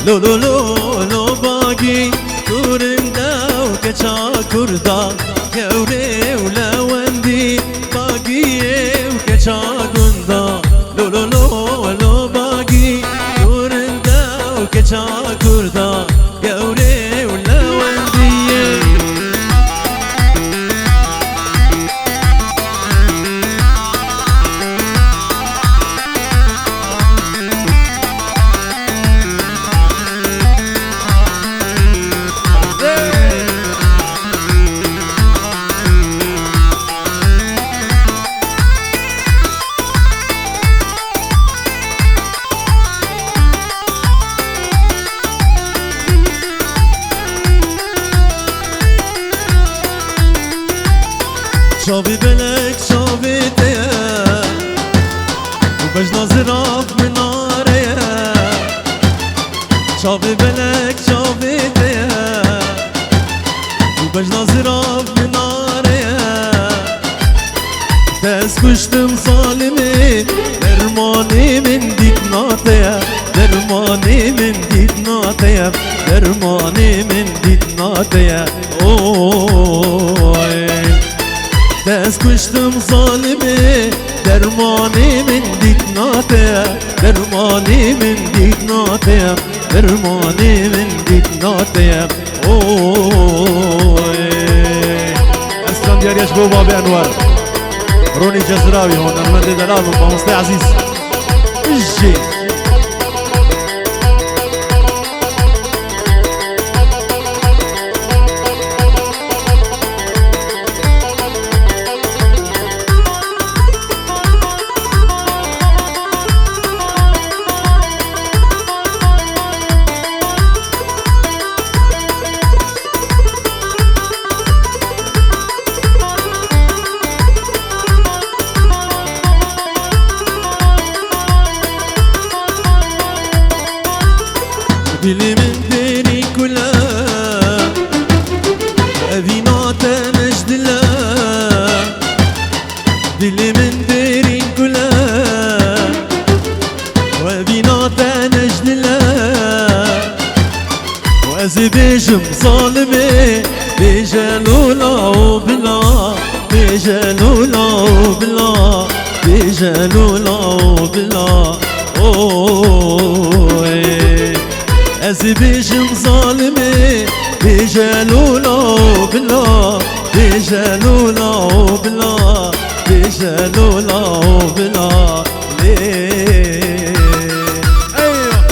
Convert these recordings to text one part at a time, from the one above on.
لو لو لو لو باقي كورندا وكشا كوردا كوري ولا وندي باقي وكشا كوردا لو لو لو لو باقي كورندا وكشا كوردا كوري ولا وندي شافي بلك شافي تيا وبجنا زراف من ناريا شافي بلك شافي تيا وبجنا زراف من ناريا دست کشتم ظالمی درمانی من دید ناتیا درمانی من دید ناتیا درمانی من دید ناتیا اوه دست کشتم ظالمی درمانی من دید ناتیا درمانی من دید ناتیا درمانی من دید ناتیا اوه اسکندریاش بو باب انور روني جزراوي هون المدد الالبوم بمصطفى عزيز اجي دلي من ديري كلها أذينات نجدلا دلي من ديري كلها وأذينات نجدلا وأزي بيجم ظالمي بيجلولا وبلا بيجلولا وبلا بيجلولا وبلا اوه أزي بيجم ظالمي بيجلولا وبلا بيجلولا وبلا بيجلولا وبلا ليه أيوه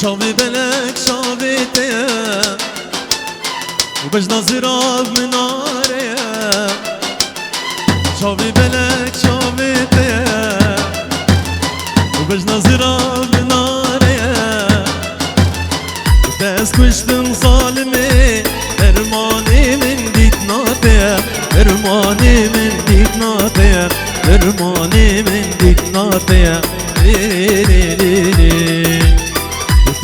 شافي بلك شافي تيا وبجنا زراف من ناريا شافي بلك شافي تيا وبجنا زراف من ناريا دست کشتم ظالمي درماني من دید ناتيا درماني من دید ناتيا درماني من دید ناتيا لي لي لي لي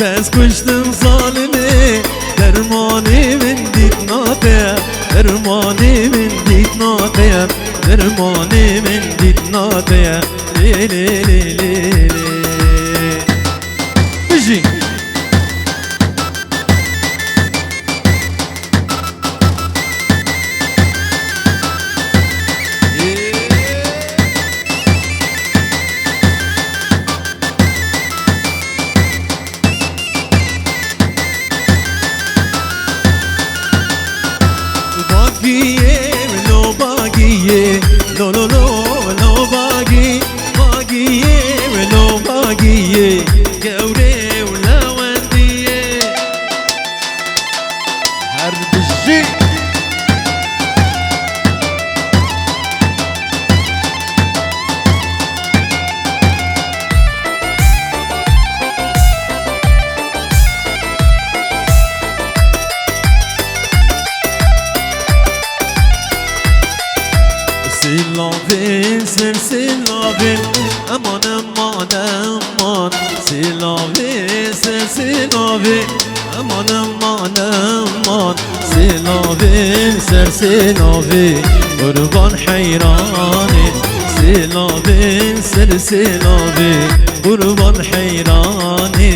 دست کشتم ظالمی درمانی من دید ناتیا درمانی من دید ناتیا درمانی من دید ناتیا لی لی لی لی لی بجی لو لو لو لو باقي باقي ولو باقي قوري ولا وندي Silavin silsilavin aman aman aman Silavin silsilavin aman aman aman Silavin silsilavin kurban hayrani Silavin silsilavin kurban hayrani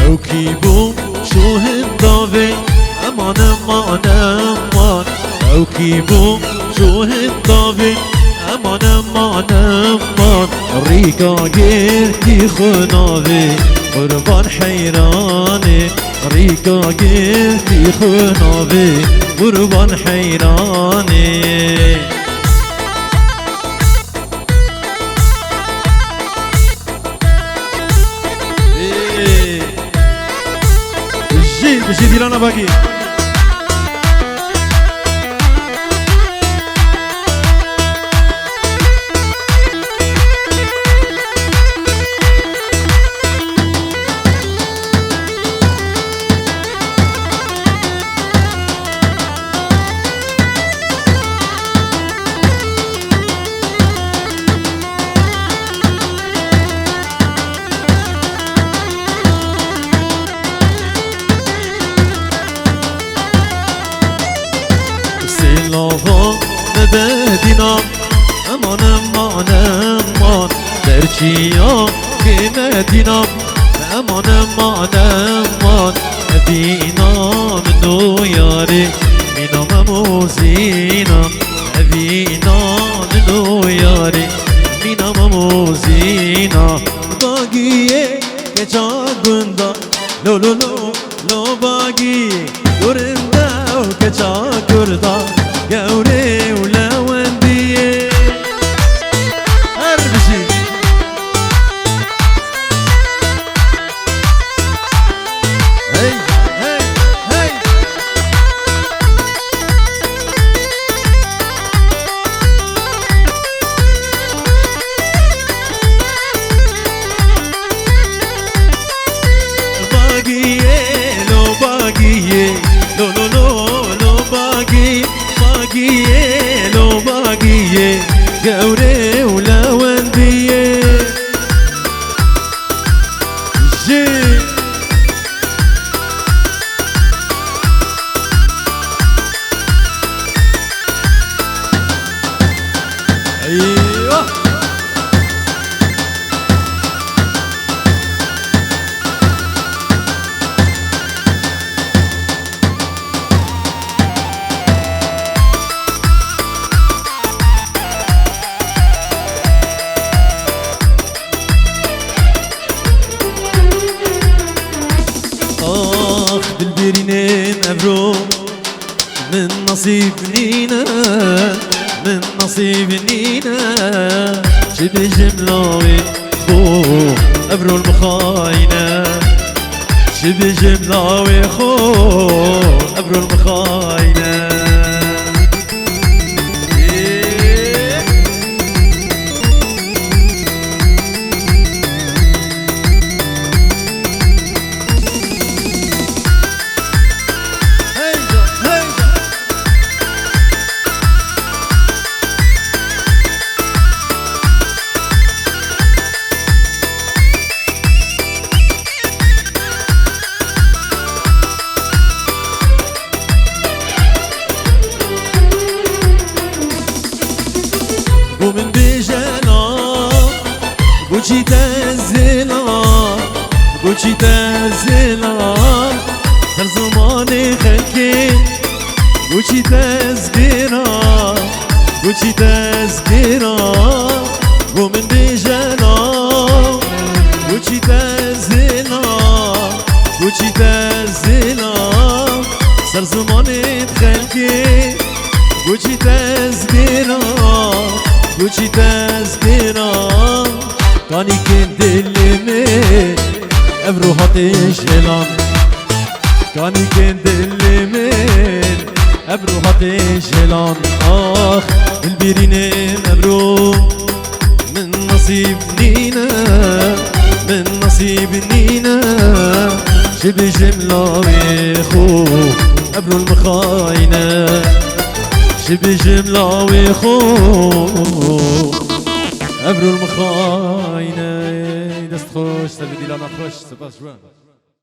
أوكيبو شو هالضافي أمان أمان أمان أوكيبو شو هالضافي أمان أمان أمان ريكا قلتي خنافي قربان حيراني ريكا قلتي خنافي قربان حيراني بشي ديرانا باقي Silava nebedina aman aman aman Derçiya kıymetina aman aman aman Edina minu yari minam muzina Edina minu yari minam muzina Bagiye geçagunda lo lo lo lo bagiye Göründe o geçagurda Gavre ula wendiye Her bir şey Hey hey hey Bagiye lo bagiye lo lo lo lo bagiye باقية لو باقية قوري ولا وندية جي ايوه بالبرينين أبرو من نصيب نينا من نصيب نينا شبه جملاوي خو أبرو المخاينة شبه جملاوي خو أبرو المخاينة ومن بجنا بوشي تزلا بوشي تزلا هر زمان خلقي بوشي تزقرا بوشي تزقرا ومن بجنا بوشي تزلا بوشي تزلا هر زمان خلقي بوشي تزقرا بوشي تزقرا كاني كنت اللي ابرو هاتش هلان كاني كان دلمن ابرو هاتش هلان اخ البيرين ابرو من نصيب نينا من نصيب نينا شبه جملة ويخو ابرو المخاينة شبه جملة ويخو ابرو المخاينة دست خوش تبدي لنا خوش سباس جوان